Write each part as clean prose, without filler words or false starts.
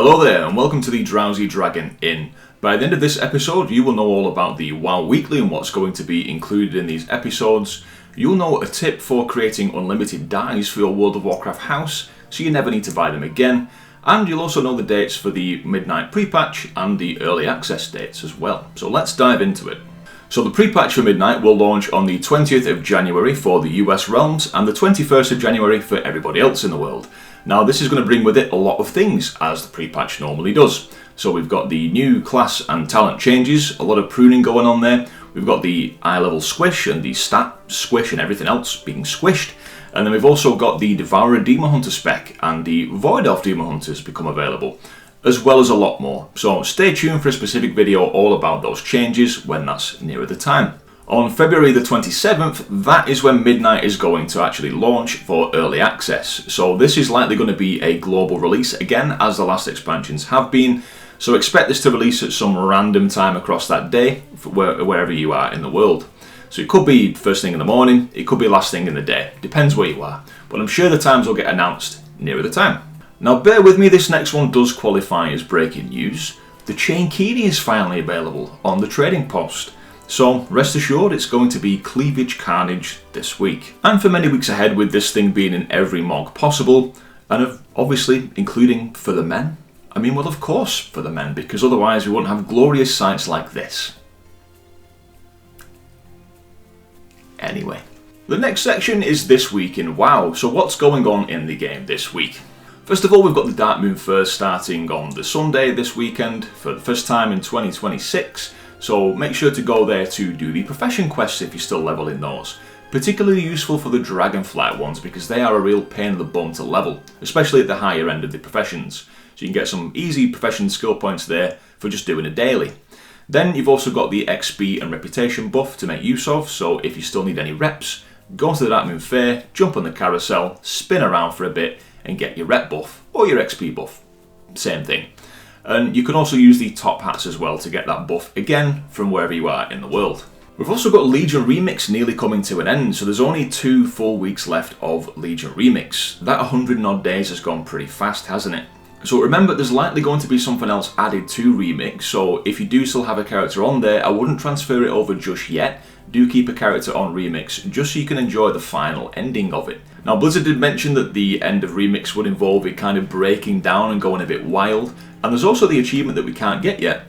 Hello there and welcome to the Drowsy Dragon Inn. By the end of this episode you will know all about the WoW Weekly and what's going to be included in these episodes. You'll know a tip for creating unlimited dies for your World of Warcraft house so you never need to buy them again. And you'll also know the dates for the midnight pre-patch and the early access dates as well. So let's dive into it. So the pre-patch for Midnight will launch on the 20th of January for the US realms and the 21st of January for everybody else in the world. Now this is going to bring with it a lot of things, as the pre-patch normally does. So we've got the new class and talent changes, a lot of pruning going on there. We've got the eye level squish and the stat squish and everything else being squished. And then we've also got the Devourer Demon Hunter spec and the Void Elf Demon Hunters become available, as well as a lot more. So stay tuned for a specific video all about those changes when that's nearer the time. On February the 27th, that is when Midnight is going to actually launch for early access. So this is likely going to be a global release again, as the last expansions have been. So expect this to release at some random time across that day, for wherever you are in the world. So it could be first thing in the morning, it could be last thing in the day, depends where you are. But I'm sure the times will get announced nearer the time. Now bear with me, this next one does qualify as breaking news. The Chain Keeney is finally available on the trading post. So rest assured it's going to be Cleavage Carnage this week. And for many weeks ahead, with this thing being in every MOG possible, and obviously including for the men. I mean, well of course for the men, because otherwise we wouldn't have glorious sights like this. Anyway, the next section is This Week in WoW. So what's going on in the game this week? First of all, we've got the Dark Moon First starting on the Sunday this weekend for the first time in 2026. So make sure to go there to do the profession quests if you're still leveling those. Particularly useful for the Dragonflight ones because they are a real pain in the bum to level, especially at the higher end of the professions. So you can get some easy profession skill points there for just doing a daily. Then you've also got the XP and reputation buff to make use of, so if you still need any reps, go to the Dark Moon Fair, jump on the carousel, spin around for a bit and get your rep buff or your XP buff. Same thing. And you can also use the top hats as well to get that buff again from wherever you are in the world. We've also got Legion Remix nearly coming to an end, so there's only 2 full weeks left of Legion Remix. That 100 and odd days has gone pretty fast, hasn't it? So remember, there's likely going to be something else added to Remix, so if you do still have a character on there, I wouldn't transfer it over just yet. Do keep a character on Remix, just so you can enjoy the final ending of it. Now Blizzard did mention that the end of Remix would involve it kind of breaking down and going a bit wild, and there's also the achievement that we can't get yet,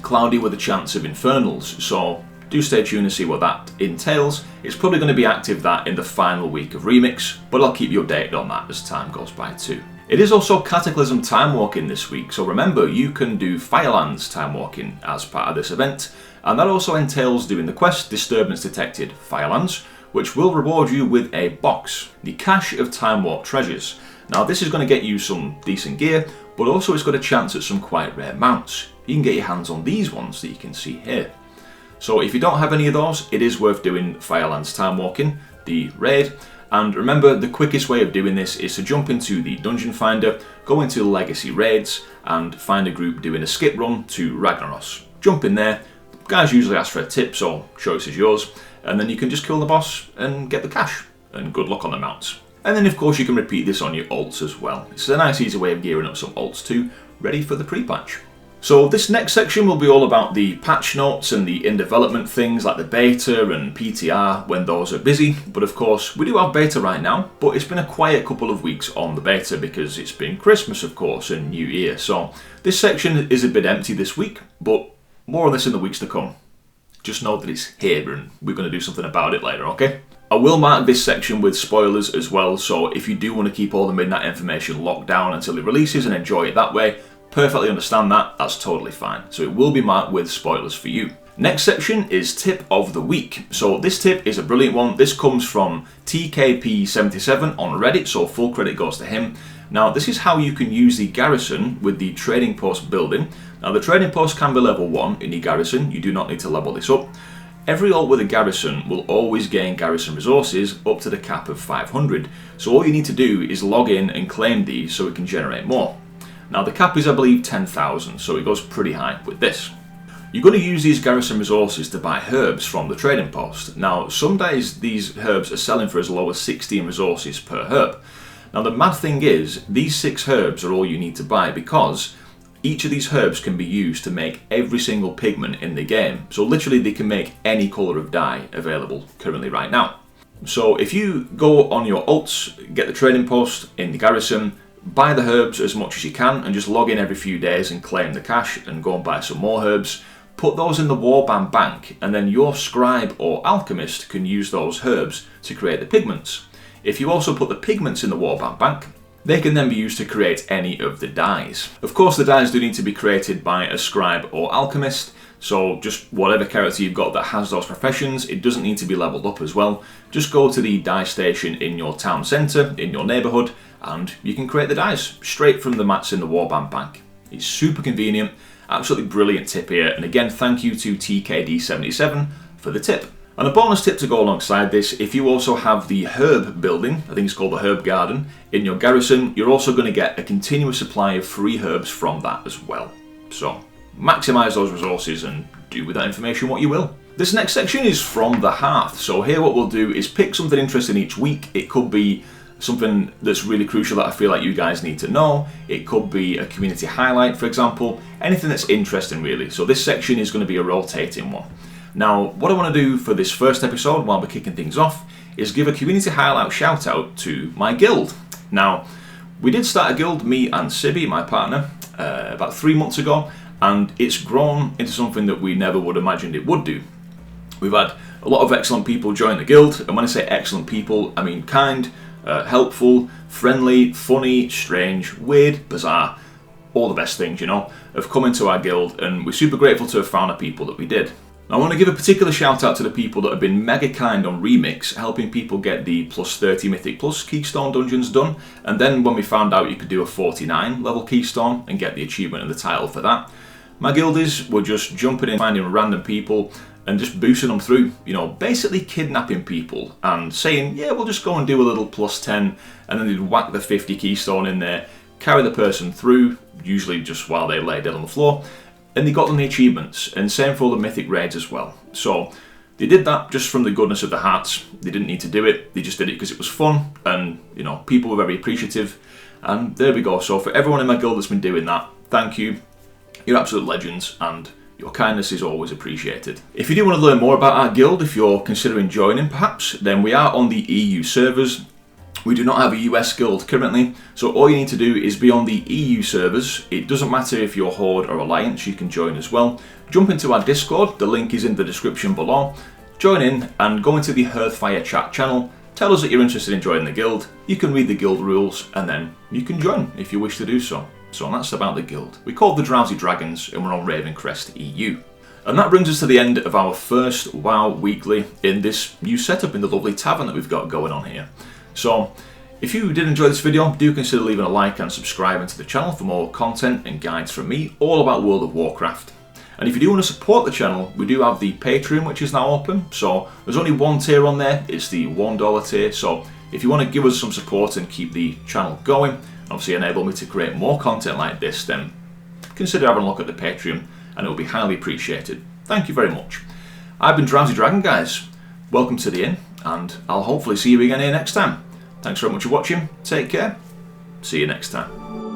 Cloudy with a Chance of Infernals, so do stay tuned to see what that entails. It's probably going to be active that in the final week of Remix, but I'll keep you updated on that as time goes by too. It is also Cataclysm Time Walking this week, so remember you can do Firelands Time Walking as part of this event, and that also entails doing the quest Disturbance Detected Firelands, which will reward you with a box, the Cache of Time Warp Treasures. Now this is going to get you some decent gear, but also it's got a chance at some quite rare mounts. You can get your hands on these ones that you can see here. So if you don't have any of those, it is worth doing Firelands Time Walking, the raid. And remember, the quickest way of doing this is to jump into the Dungeon Finder, go into Legacy Raids, and find a group doing a skip run to Ragnaros. Jump in there, guys usually ask for a tip, so choice is yours, and then you can just kill the boss and get the cash, and good luck on the mounts. And then of course you can repeat this on your ults as well. It's a nice easy way of gearing up some ults too, ready for the pre-patch. So this next section will be all about the patch notes and the in-development things like the beta and PTR when those are busy. But of course, we do have beta right now, but it's been a quiet couple of weeks on the beta because it's been Christmas, of course, and New Year. So this section is a bit empty this week, but more on this in the weeks to come. Just know that it's here and we're going to do something about it later, okay? I will mark this section with spoilers as well, so if you do want to keep all the Midnight information locked down until it releases and enjoy it that way, perfectly understand that, that's totally fine. So it will be marked with spoilers for you. Next section is Tip of the Week. So this tip is a brilliant one. This comes from TKP77 on Reddit, so full credit goes to him. Now this is how you can use the garrison with the trading post building. Now the trading post can be level 1 in your garrison, you do not need to level this up. Every ult with a garrison will always gain garrison resources up to the cap of 500. So all you need to do is log in and claim these so it can generate more. Now the cap is I believe 10,000, so it goes pretty high with this. You're going to use these garrison resources to buy herbs from the trading post. Now some days these herbs are selling for as low as 16 resources per herb. Now the mad thing is, these 6 herbs are all you need to buy because each of these herbs can be used to make every single pigment in the game. So literally they can make any colour of dye available currently right now. So if you go on your alts, get the trading post in the garrison, buy the herbs as much as you can and just log in every few days and claim the cash and go and buy some more herbs. Put those in the warband bank and then your scribe or alchemist can use those herbs to create the pigments. If you also put the pigments in the warband bank, they can then be used to create any of the dyes. Of course the dyes do need to be created by a scribe or alchemist, so just whatever character you've got that has those professions, it doesn't need to be leveled up as well. Just go to the dye station in your town centre, in your neighbourhood, and you can create the dyes straight from the mats in the warband bank. It's super convenient, absolutely brilliant tip here, and again thank you to TKD77 for the tip. And a bonus tip to go alongside this, if you also have the herb building, I think it's called the herb garden, in your garrison, you're also going to get a continuous supply of free herbs from that as well. So maximise those resources and do with that information what you will. This next section is from the Hearth, so here what we'll do is pick something interesting each week. It could be something that's really crucial that I feel like you guys need to know. It could be a community highlight, for example, anything that's interesting really. So this section is going to be a rotating one. Now, what I want to do for this first episode, while we're kicking things off, is give a community highlight shout out to my guild. Now, we did start a guild, me and Sibby, my partner, about 3 months ago, and it's grown into something that we never would have imagined it would do. We've had a lot of excellent people join the guild, and when I say excellent people, I mean kind, helpful, friendly, funny, strange, weird, bizarre, all the best things, you know, have come into our guild, and we're super grateful to have found the people that we did. Now, I want to give a particular shout out to the people that have been mega kind on Remix, helping people get the plus 30 Mythic Plus Keystone dungeons done, and then when we found out you could do a 49 level Keystone and get the achievement and the title for that, my guildies were just jumping in, finding random people and just boosting them through, you know, basically kidnapping people and saying, yeah, we'll just go and do a little plus 10, and then they'd whack the 50 Keystone in there, carry the person through, usually just while they lay dead on the floor, and they got them the achievements, and same for all the mythic raids as well. So they did that just from the goodness of their hearts. They didn't need to do it, they just did it because it was fun, and you know, people were very appreciative, and there we go. So for everyone in my guild that's been doing that, thank you. You're absolute legends, and your kindness is always appreciated. If you do want to learn more about our guild, if you're considering joining perhaps, then we are on the EU servers. We do not have a US guild currently, so all you need to do is be on the EU servers. It doesn't matter if you're Horde or Alliance, you can join as well. Jump into our Discord, the link is in the description below. Join in and go into the Hearthfire chat channel. Tell us that you're interested in joining the guild. You can read the guild rules and then you can join if you wish to do so. So that's about the guild. We're called the Drowsy Dragons and we're on Ravencrest EU. And that brings us to the end of our first WoW weekly in this new setup in the lovely tavern that we've got going on here. So if you did enjoy this video, do consider leaving a like and subscribing to the channel for more content and guides from me all about World of Warcraft. And if you do want to support the channel, we do have the Patreon, which is now open. So there's only one tier on there, it's the $1 tier. So if you want to give us some support and keep the channel going, and obviously enable me to create more content like this, then consider having a look at the Patreon and it will be highly appreciated. Thank you very much. I've been Drowsy Dragon, guys. Welcome to the inn, and I'll hopefully see you again here next time. Thanks very much for watching, take care, see you next time.